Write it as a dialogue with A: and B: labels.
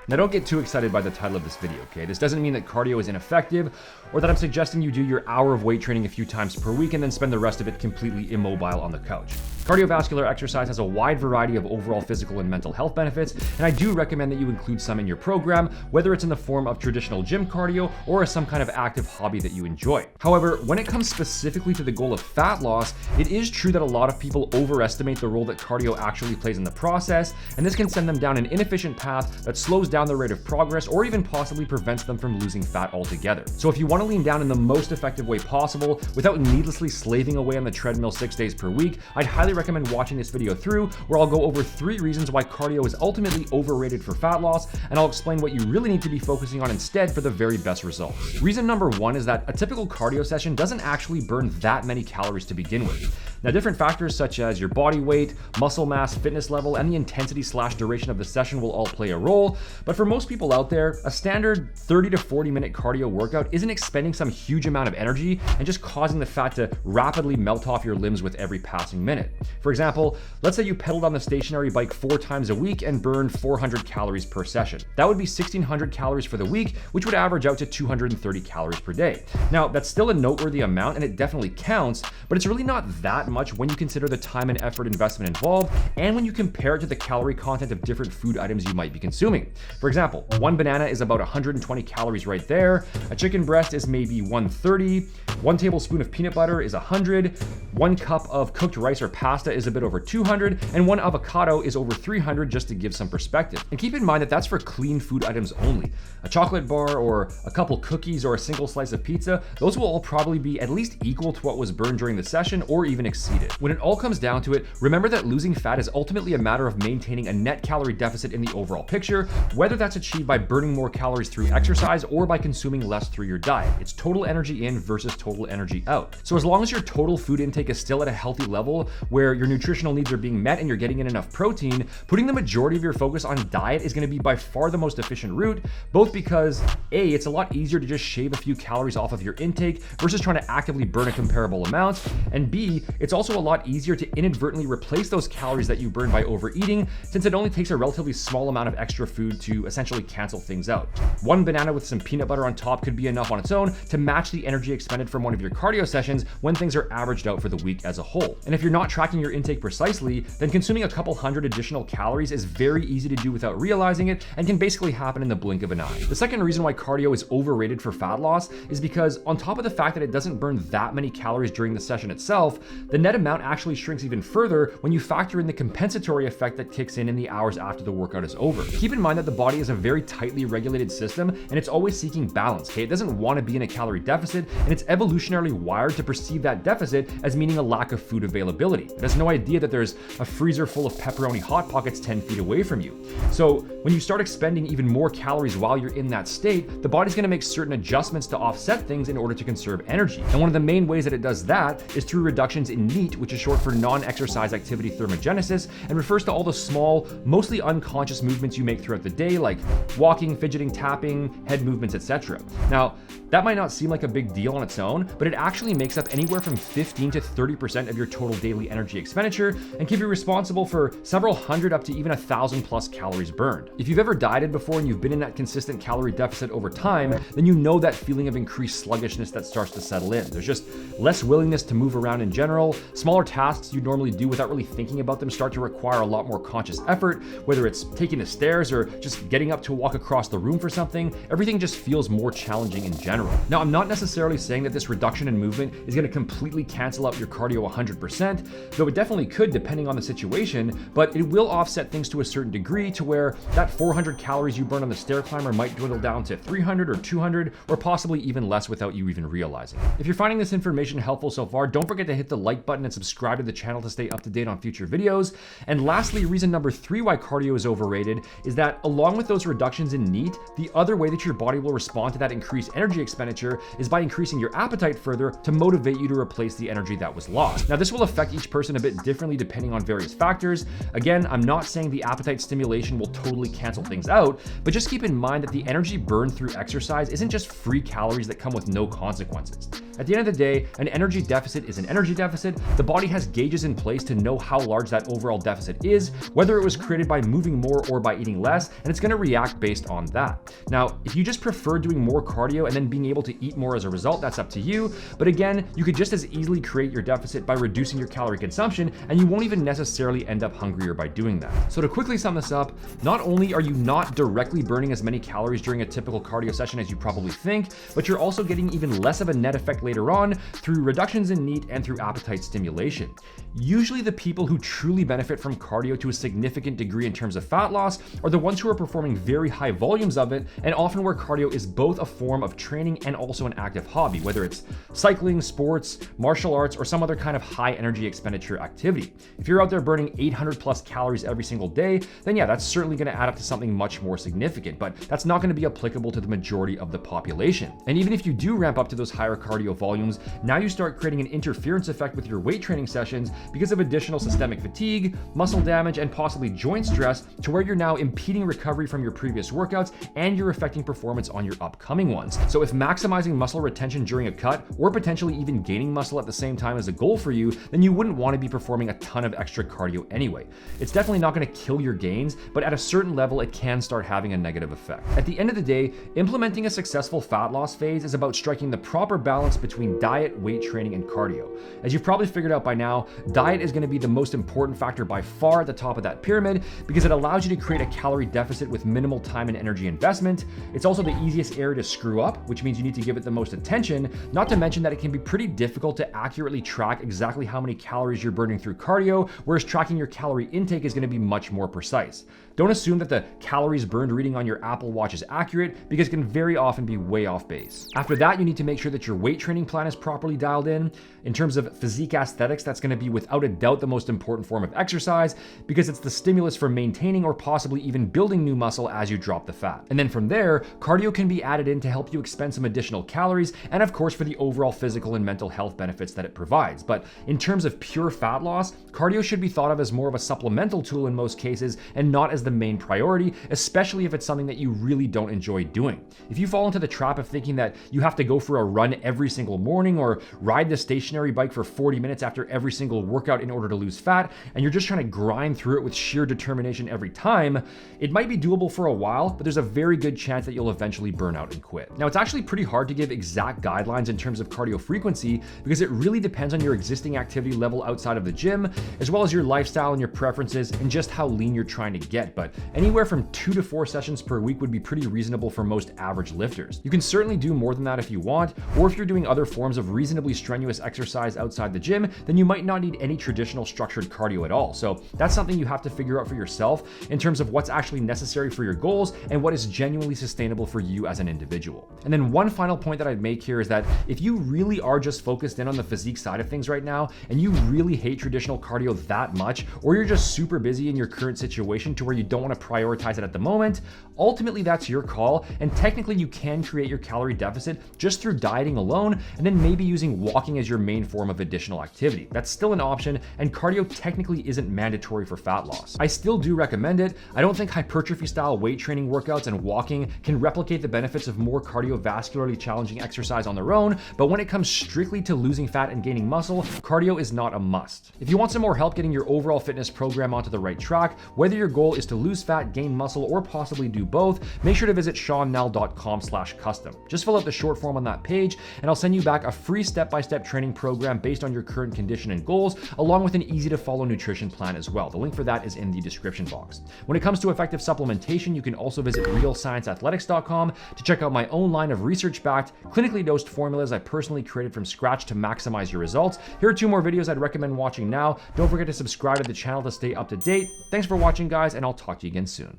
A: Now don't get too excited by the title of this video, okay? This doesn't mean that cardio is ineffective or that I'm suggesting you do your hour of weight training a few times per week and then spend the rest of it completely immobile on the couch. Cardiovascular exercise has a wide variety of overall physical and mental health benefits, and I do recommend that you include some in your program, whether it's in the form of traditional gym cardio or as some kind of active hobby that you enjoy. However, when it comes specifically to the goal of fat loss, it is true that a lot of people overestimate the role that cardio actually plays in the process, and this can send them down an inefficient path that slows down their rate of progress or even possibly prevents them from losing fat altogether. So if you want to lean down in the most effective way possible without needlessly slaving away on the treadmill 6 days per week, I'd highly recommend watching this video through, where I'll go over 3 reasons why cardio is ultimately overrated for fat loss, and I'll explain what you really need to be focusing on instead for the very best results. Reason number 1 is that a typical cardio session doesn't actually burn that many calories to begin with. Now, different factors such as your body weight, muscle mass, fitness level, and the intensity/duration of the session will all play a role, but for most people out there, a standard 30 to 40 minute cardio workout isn't expending some huge amount of energy and just causing the fat to rapidly melt off your limbs with every passing minute. For example, let's say you pedaled on the stationary bike 4 times a week and burned 400 calories per session. That would be 1,600 calories for the week, which would average out to 230 calories per day. Now, that's still a noteworthy amount and it definitely counts, but it's really not that much when you consider the time and effort investment involved and when you compare it to the calorie content of different food items you might be consuming. For example, 1 banana is about 120 calories right there, a chicken breast is maybe 130, 1 tablespoon of peanut butter is 100, 1 cup of cooked rice or pasta is a bit over 200, and 1 avocado is over 300, just to give some perspective. And keep in mind that that's for clean food items only. A chocolate bar or a couple cookies or a single slice of pizza, those will all probably be at least equal to what was burned during the session or even exceed it. When it all comes down to it, remember that losing fat is ultimately a matter of maintaining a net calorie deficit in the overall picture, whether that's achieved by burning more calories through exercise or by consuming less through your diet. It's total energy in versus total energy out. So as long as your total food intake is still at a healthy level where your nutritional needs are being met and you're getting in enough protein, putting the majority of your focus on diet is going to be by far the most efficient route, both because A, it's a lot easier to just shave a few calories off of your intake versus trying to actively burn a comparable amount, and B, it's also a lot easier to inadvertently replace those calories that you burn by overeating, since it only takes a relatively small amount of extra food to essentially cancel things out. 1 banana with some peanut butter on top could be enough on its own to match the energy expended from one of your cardio sessions when things are averaged out for the week as a whole. And if you're not tracking your intake precisely, then consuming a couple hundred additional calories is very easy to do without realizing it and can basically happen in the blink of an eye. The second reason why cardio is overrated for fat loss is because, on top of the fact that it doesn't burn that many calories during the session itself, the net amount actually shrinks even further when you factor in the compensatory effect that kicks in the hours after the workout is over. Keep in mind that the body is a very tightly regulated system and it's always seeking balance, okay? It doesn't want to be in a calorie deficit, and it's evolutionarily wired to perceive that deficit as meaning a lack of food availability. It has no idea that there's a freezer full of pepperoni Hot Pockets 10 feet away from you. So when you start expending even more calories while you're in that state, the body's going to make certain adjustments to offset things in order to conserve energy. And one of the main ways that it does that is through reductions in NEAT, which is short for non-exercise activity thermogenesis, and refers to all the small, mostly unconscious movements you make throughout the day, like walking, fidgeting, tapping, head movements, etc. Now, that might not seem like a big deal on its own, but it actually makes up anywhere from 15 to 30% of your total daily energy expenditure and can be responsible for several hundred up to even 1,000 plus calories burned. If you've ever dieted before and you've been in that consistent calorie deficit over time, then you know that feeling of increased sluggishness that starts to settle in. There's just less willingness to move around in general. Smaller tasks you normally do without really thinking about them start to require a lot more conscious effort, whether it's taking the stairs or just getting up to walk across the room for something. Everything just feels more challenging in general. Now, I'm not necessarily saying that this reduction in movement is going to completely cancel out your cardio 100%, though it definitely could depending on the situation, but it will offset things to a certain degree to where that 400 calories you burn on the stair climber might dwindle down to 300 or 200 or possibly even less without you even realizing. If you're finding this information helpful so far, don't forget to hit the like button and subscribe to the channel to stay up to date on future videos. And lastly, reason number 3 why cardio is overrated is that along with those reductions in NEAT, the other way that your body will respond to that increased energy expenditure is by increasing your appetite further to motivate you to replace the energy that was lost. Now, this will affect each person a bit differently depending on various factors. Again, I'm not saying the appetite stimulation will totally cancel things out, but just keep in mind that the energy burned through exercise isn't just free calories that come with no consequences. At the end of the day, an energy deficit is an energy deficit. The body has gauges in place to know how large that overall deficit is, whether it was created by moving more or by eating less, and it's going to react based on that. Now, if you just prefer doing more cardio and then being able to eat more as a result, that's up to you. But again, you could just as easily create your deficit by reducing your calorie consumption, and you won't even necessarily end up hungrier by doing that. So to quickly sum this up, not only are you not directly burning as many calories during a typical cardio session as you probably think, but you're also getting even less of a net effect later on through reductions in NEAT and through appetite stimulation. Usually the people who truly benefit from cardio to a significant degree in terms of fat loss are the ones who are performing very high volumes of it, and often where cardio is both a form of training and also an active hobby, whether it's cycling, sports, martial arts, or some other kind of high energy expenditure activity. If you're out there burning 800 plus calories every single day, then yeah, that's certainly going to add up to something much more significant, but that's not going to be applicable to the majority of the population. And even if you do ramp up to those higher cardio volumes, now you start creating an interference effect with your weight training sessions because of additional systemic fatigue, muscle damage, and possibly joint stress, to where you're now impeding recovery from your previous workouts and you're affecting performance on your upcoming ones. So if maximizing muscle retention during a cut, or potentially even gaining muscle at the same time is a goal for you, then you wouldn't want to be performing a ton of extra cardio anyway. It's definitely not going to kill your gains, but at a certain level, it can start having a negative effect. At the end of the day, implementing a successful fat loss phase is about striking the proper balance between diet, weight training, and cardio. As you've probably figured out by now, diet is going to be the most important factor by far at the top of that pyramid, because it allows you to create a calorie deficit with minimal time and energy investment. It's also the easiest area to screw up, which means you need to give it the most attention, not to mention that it can be pretty difficult to accurately track exactly how many calories you're burning through cardio, whereas tracking your calorie intake is going to be much more precise. Don't assume that the calories burned reading on your Apple Watch is accurate, because it can very often be way off base. After that, you need to make sure that your weight training plan is properly dialed in. In terms of physique aesthetics, that's going to be without a doubt the most important form of exercise, because it's the stimulus for maintaining or possibly even building new muscle as you drop the fat. And then from there, cardio can be added in to help you expend some additional calories, and of course for the overall physical and mental health benefits that it provides. But in terms of pure fat loss, cardio should be thought of as more of a supplemental tool in most cases, and not as the main priority, especially if it's something that you really don't enjoy doing. If you fall into the trap of thinking that you have to go for a run every single morning or ride the stationary bike for 40 minutes after every single workout in order to lose fat, and you're just trying to grind through it with sheer determination every time, it might be doable for a while, but there's a very good chance that you'll eventually burn out and quit. Now, it's actually pretty hard to give exact guidelines in terms of cardio frequency, because it really depends on your existing activity level outside of the gym, as well as your lifestyle and your preferences and just how lean you're trying to get. But anywhere from 2 to 4 sessions per week would be pretty reasonable for most average lifters. You can certainly do more than that if you want, or if you're doing other forms of reasonably strenuous exercise outside the gym, then you might not need any traditional structured cardio at all. So that's something you have to figure out for yourself in terms of what's actually necessary for your goals and what is genuinely sustainable for you as an individual. And then one final point that I'd make here is that if you really are just focused in on the physique side of things right now, and you really hate traditional cardio that much, or you're just super busy in your current situation to where you don't want to prioritize it at the moment, ultimately that's your call, and technically you can create your calorie deficit just through dieting alone, and then maybe using walking as your main form of additional activity. That's still an option, and cardio technically isn't mandatory for fat loss. I still do recommend it. I don't think hypertrophy style weight training workouts and walking can replicate the benefits of more cardiovascularly challenging exercise on their own, but when it comes strictly to losing fat and gaining muscle, cardio is not a must. If you want some more help getting your overall fitness program onto the right track, whether your goal is to lose fat, gain muscle, or possibly do both, make sure to visit seannell.com/custom. Just fill out the short form on that page, and I'll send you back a free step-by-step training program based on your current condition and goals, along with an easy-to-follow nutrition plan as well. The link for that is in the description box. When it comes to effective supplementation, you can also visit realscienceathletics.com to check out my own line of research-backed, clinically dosed formulas I personally created from scratch to maximize your results. Here are 2 more videos I'd recommend watching now. Don't forget to subscribe to the channel to stay up to date. Thanks for watching, guys, and I'll talk to you again soon.